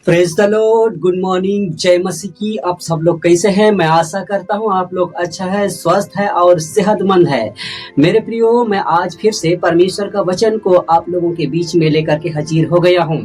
Praise the Lord, good morning, जय मसीह की। आप सब लोग कैसे हैं? मैं आशा करता हूं आप लोग अच्छा है, स्वस्थ है और सेहतमंद है। मेरे प्रियो, मैं आज फिर से परमेश्वर का वचन को आप लोगों के बीच में लेकर के हाजिर हो गया हूं।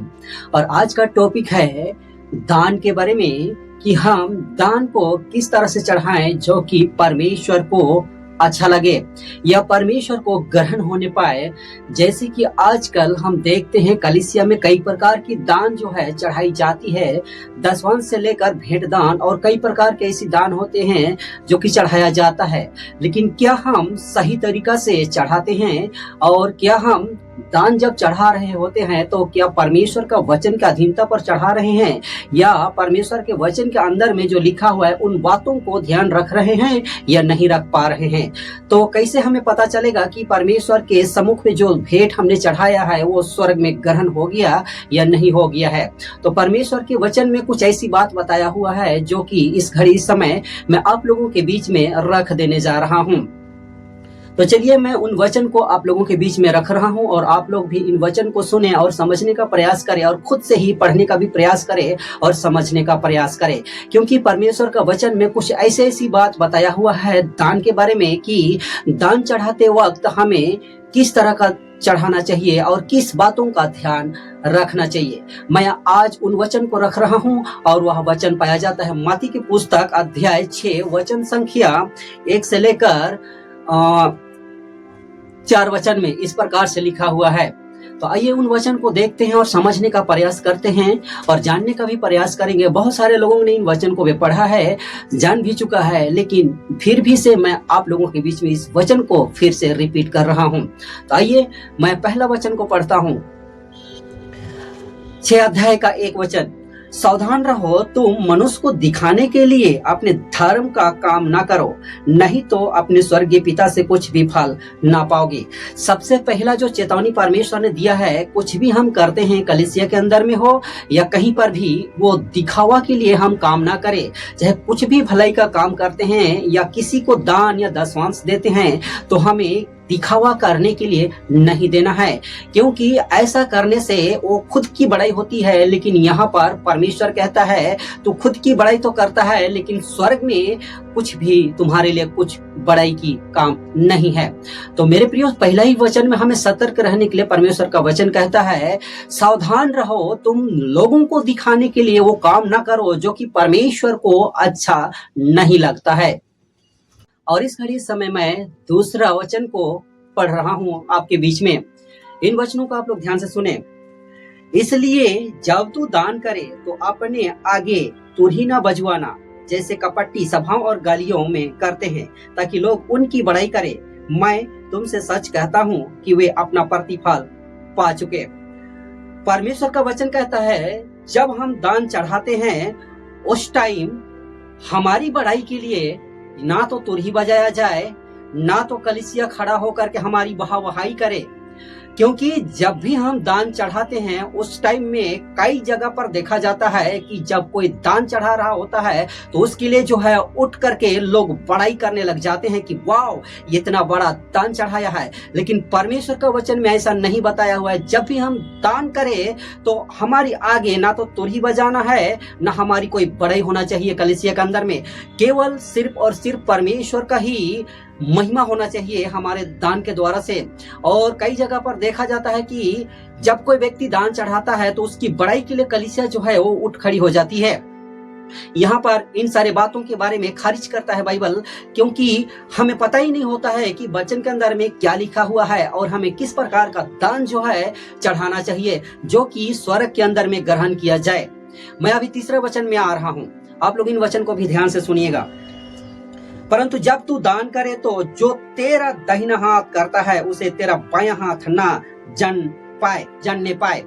और आज का टॉपिक है दान के बारे में, कि हम दान को किस तरह से चढ़ाएं जो कि परमेश्वर को अच्छा लगे या परमेश्वर को ग्रहण होने पाए। जैसे कि आजकल हम देखते हैं कलीसिया में कई प्रकार की दान जो है चढ़ाई जाती है, दसवंश से लेकर भेंट दान, और कई प्रकार के ऐसे दान होते हैं जो कि चढ़ाया जाता है। लेकिन क्या हम सही तरीका से चढ़ाते हैं? और क्या हम दान जब चढ़ा रहे होते हैं तो क्या परमेश्वर का वचन के अधीनता पर चढ़ा रहे हैं, या परमेश्वर के वचन के अंदर में जो लिखा हुआ है उन बातों को ध्यान रख रहे हैं या नहीं रख पा रहे हैं? तो कैसे हमें पता चलेगा कि परमेश्वर के सम्मुख में जो भेंट हमने चढ़ाया है वो स्वर्ग में ग्रहण हो गया या नहीं हो गया है? तो परमेश्वर के वचन में कुछ ऐसी बात बताया हुआ है जो कि इस घड़ी इस समय मैं आप लोगों के बीच में रख देने जा रहा हूं। तो चलिए, मैं उन वचन को आप लोगों के बीच में रख रहा हूं और आप लोग भी इन वचन को सुने और समझने का प्रयास करें, और खुद से ही पढ़ने का भी प्रयास करें और समझने का प्रयास करें। क्योंकि परमेश्वर का वचन में कुछ ऐसी बात बताया हुआ है दान के बारे में कि दान चढ़ाते वक्त हमें किस तरह का चढ़ाना चाहिए और किस बातों का ध्यान रखना चाहिए। मैं आज उन वचन को रख रहा हूं और वह वचन पाया जाता है मत्ती की पुस्तक अध्याय 6 वचन संख्या 1 से लेकर 4 वचन में इस प्रकार से लिखा हुआ है। तो आइए उन वचन को देखते हैं और समझने का प्रयास करते हैं और जानने का भी प्रयास करेंगे। बहुत सारे लोगों ने इन वचन को भी पढ़ा है, जान भी चुका है, लेकिन फिर भी से मैं आप लोगों के बीच में इस वचन को फिर से रिपीट कर रहा हूं। तो आइए मैं पहला वचन को पढ़ता हूं। 6 अध्याय का 1 वचन, सावधान रहो, तुम मनुष्य को दिखाने के लिए अपने धर्म का काम ना करो, नहीं तो अपने स्वर्गीय पिता से कुछ भी फल ना पाओगे। सबसे पहला जो चेतावनी परमेश्वर ने दिया है, कुछ भी हम करते हैं कलीसिया के अंदर में हो या कहीं पर भी, वो दिखावा के लिए हम काम ना करें। चाहे कुछ भी भलाई का काम करते हैं या किसी को दान या दशवांश देते हैं तो हमें दिखावा करने के लिए नहीं देना है, क्योंकि ऐसा करने से वो खुद की बड़ाई होती है। लेकिन यहाँ पर परमेश्वर कहता है तू खुद की बड़ाई तो करता है, लेकिन स्वर्ग में कुछ भी तुम्हारे लिए कुछ बड़ाई की काम नहीं है। तो मेरे प्रियो, पहला ही वचन में हमें सतर्क रहने के लिए परमेश्वर का वचन कहता है, सावधान रहो, तुम लोगों को दिखाने के लिए वो काम ना करो जो कि परमेश्वर को अच्छा नहीं लगता है। और इस घड़ी समय मैं दूसरा वचन को पढ़ रहा हूं आपके बीच में। इन वचनों को आप लोग ध्यान से सुने। इसलिए जब तू दान करे तो अपने आगे तुरही ना बजवाना, जैसे कपटी सभाओं और गलियों में करते हैं, ताकि लोग उनकी बड़ाई करें। मैं तुमसे सच कहता हूं कि वे अपना प्रतिफल पा चुके। परमेश्वर का वचन कहता है, जब हम दान चढ़ाते हैं उस टाइम हमारी बड़ाई के लिए ना तो तुरही बजाया जाए, ना तो कलीसिया खड़ा होकर के हमारी वाहवाही करे। क्योंकि जब भी हम दान चढ़ाते हैं उस टाइम में कई जगह पर देखा जाता है कि जब कोई दान चढ़ा रहा होता है तो उसके लिए जो है उठ करके लोग बड़ाई करने लग जाते हैं कि वाओ, ये इतना बड़ा दान चढ़ाया है। लेकिन परमेश्वर का वचन में ऐसा नहीं बताया हुआ है। जब भी हम दान करें तो हमारी आगे ना तो तुरही बजाना है, ना हमारी कोई बड़ाई होना चाहिए कलीसिया के अंदर में। केवल सिर्फ और सिर्फ परमेश्वर का ही महिमा होना चाहिए हमारे दान के द्वारा से। और कई जगह पर देखा जाता है कि जब कोई व्यक्ति दान चढ़ाता है तो उसकी बड़ाई के लिए कलीसिया जो है वो उठ खड़ी हो जाती है। यहाँ पर इन सारे बातों के बारे में खारिज करता है बाइबल, क्योंकि हमें पता ही नहीं होता है कि वचन के अंदर में क्या लिखा हुआ है और हमें किस प्रकार का दान जो है चढ़ाना चाहिए जो कि स्वर्ग के अंदर में ग्रहण किया जाए। मैं अभी तीसरे वचन में आ रहा हूँ, आप लोग इन वचन को भी ध्यान से सुनिएगा। परंतु जब तू दान करे तो जो तेरा दाहिना हाथ करता है उसे तेरा बायां हाथ ना जानने पाए।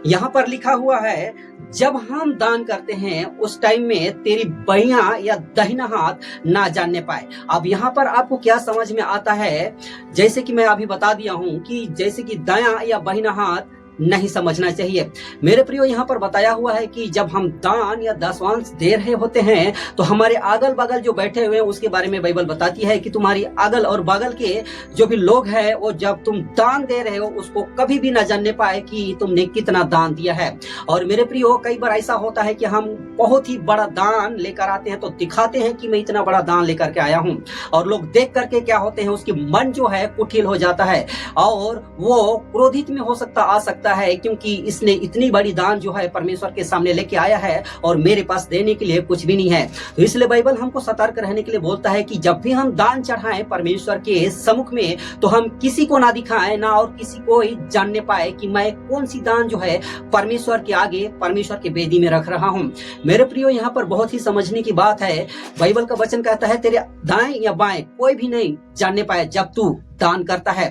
यहाँ पर लिखा हुआ है, जब हम दान करते हैं उस टाइम में तेरी बायां या दाहिना हाथ ना जानने पाए। अब यहाँ पर आपको क्या समझ में आता है? जैसे कि मैं अभी बता दिया हूँ कि जैसे कि दायां या बाहिना हाथ नहीं समझना चाहिए। मेरे प्रियो, यहाँ पर बताया हुआ है कि जब हम दान या दशवांश दे रहे होते हैं तो हमारे अगल बगल जो बैठे हुए हैं उसके बारे में बाइबल बताती है कि तुम्हारी अगल और बगल के जो भी लोग हैं वो जब तुम दान दे रहे हो उसको कभी भी न जानने पाए कि तुमने कितना दान दिया है। और मेरे प्रियो, कई बार ऐसा होता है कि हम बहुत ही बड़ा दान लेकर आते हैं तो दिखाते हैं कि मैं इतना बड़ा दान लेकर के आया हूं, और लोग देख करके क्या होते हैं, उसकी मन जो है कुटिल हो जाता है और वो क्रोधित में हो सकता आ सकता है, क्योंकि इसने इतनी बड़ी दान जो है परमेश्वर के सामने लेके आया है और मेरे पास देने के लिए कुछ भी नहीं है। तो इसलिए बाइबल हमको सतर्क रहने के लिए बोलता है कि जब भी हम दान चढ़ाएं परमेश्वर के सम्मुख में तो हम किसी को ना दिखाएं ना और किसी को ही जानने पाए कि मैं कौन सी दान जो है परमेश्वर के आगे, परमेश्वर के वेदी में रख रहा हूं। मेरे प्रियो, यहाँ पर बहुत ही समझने की बात है। बाइबल का वचन कहता है तेरे दाएं या बाएं कोई भी नहीं जानने पाए जब तू दान करता है।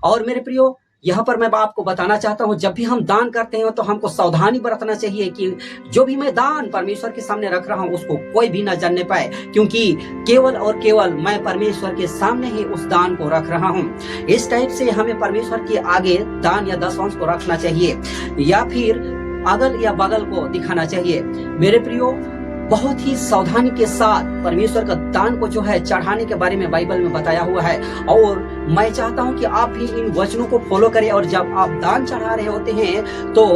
और मेरे प्रियो, यहाँ पर मैं आपको बताना चाहता हूँ, जब भी हम दान करते हैं तो हमको सावधानी बरतना चाहिए कि जो भी मैं दान परमेश्वर के सामने रख रहा हूँ उसको कोई भी ना जानने पाए, क्योंकि केवल और केवल मैं परमेश्वर के सामने ही उस दान को रख रहा हूँ। इस टाइप से हमें परमेश्वर के आगे दान या दशवांश को रखना चाहिए या फिर अगल या बगल को दिखाना चाहिए। मेरे प्रियो, बहुत ही सावधानी के साथ परमेश्वर का दान को जो है चढ़ाने के बारे में बाइबल में बताया हुआ है, और मैं चाहता हूं कि आप भी इन वचनों को फॉलो करें। और जब आप दान चढ़ा रहे होते हैं तो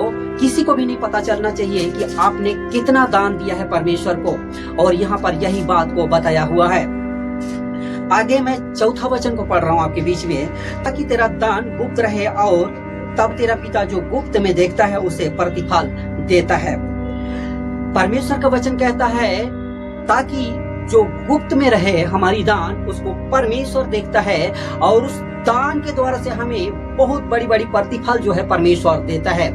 किसी को भी नहीं पता चलना चाहिए कि आपने कितना दान दिया है परमेश्वर को, और यहाँ पर यही बात को बताया हुआ है। आगे मैं चौथा वचन को पढ़ रहा हूँ आपके बीच में, ताकि तेरा दान गुप्त रहे और तब तेरा पिता जो गुप्त में देखता है उसे प्रतिफल देता है। परमेश्वर का वचन कहता है ताकि जो गुप्त में रहे हमारी दान उसको परमेश्वर देखता है, और उस दान के द्वारा से हमें बहुत बड़ी बड़ी प्रतिफल जो है परमेश्वर देता है।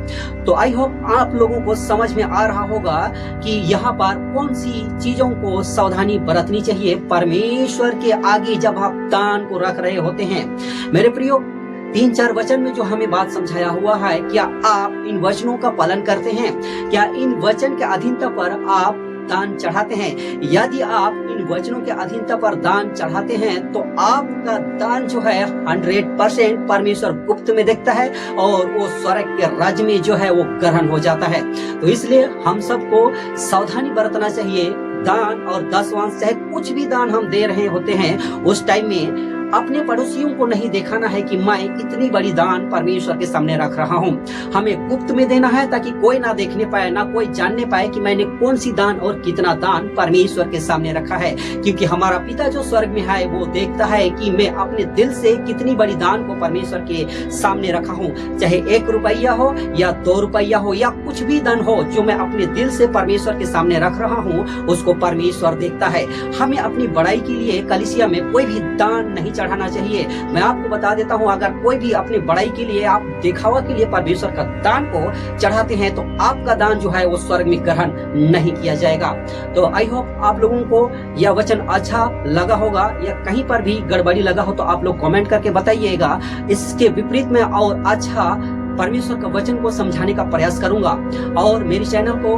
तो आई होप आप लोगों को समझ में आ रहा होगा कि यहाँ पर कौन सी चीजों को सावधानी बरतनी चाहिए परमेश्वर के आगे जब आप दान को रख रहे होते हैं। मेरे प्रियो, 3-4 वचन में जो हमें बात समझाया हुआ है, क्या आप इन वचनों का पालन करते हैं? क्या इन वचन के अधीनता पर आप दान चढ़ाते हैं? यदि आप इन वचनों के अधीनता पर दान चढ़ाते हैं तो आपका दान जो है 100% परमेश्वर गुप्त में देखता है और वो स्वर्ग के राज्य में जो है वो ग्रहण हो जाता है। तो इसलिए हम सबको सावधानी बरतना चाहिए। दान और दशवांश चाहे कुछ भी दान हम दे रहे होते हैं उस टाइम में अपने पड़ोसियों को नहीं दिखाना है कि मैं इतनी बड़ी दान परमेश्वर के सामने रख रहा हूँ। हमें गुप्त में देना है ताकि कोई ना देखने पाए, ना कोई जानने पाए कि मैंने कौन सी दान और कितना दान परमेश्वर के सामने रखा है, क्योंकि हमारा पिता जो स्वर्ग में है वो देखता है कि मैं अपने दिल से कितनी बड़ी दान को परमेश्वर के सामने रखा हूँ। चाहे 1 रुपया हो या 2 रुपया हो या कुछ भी दान हो, जो मैं अपने दिल से परमेश्वर के सामने रख रहा हूँ उसको परमेश्वर देखता है। हमें अपनी बड़ाई के लिए कलीसिया में कोई भी दान नहीं चढ़ाना चाहिए। मैं आपको बता देता हूं, अगर कोई भी अपनी बड़ाई के लिए, आप दिखावा के लिए परमेश्वर का दान को चढ़ाते हैं तो आपका दान जो है वो स्वर्ग में ग्रहण नहीं किया जाएगा। तो आई होप आप लोगों को यह वचन अच्छा लगा होगा, या कहीं पर भी गड़बड़ी लगा हो तो आप लोग कमेंट करके बताइएगा। इसके विपरीत में और अच्छा परमेश्वर का वचन को समझाने का प्रयास करूंगा। और मेरे चैनल को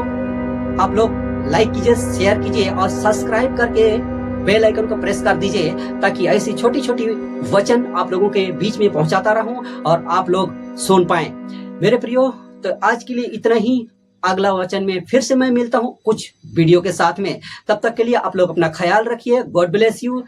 आप लोग लाइक कीजिए, शेयर कीजिए और सब्सक्राइब करके बेल आइकन को प्रेस कर दीजिए, ताकि ऐसी छोटी छोटी वचन आप लोगों के बीच में पहुंचाता रहूं और आप लोग सुन पाएं। मेरे प्रियो, तो आज के लिए इतना ही। अगला वचन में फिर से मैं मिलता हूं कुछ वीडियो के साथ में। तब तक के लिए आप लोग अपना ख्याल रखिए। God bless you.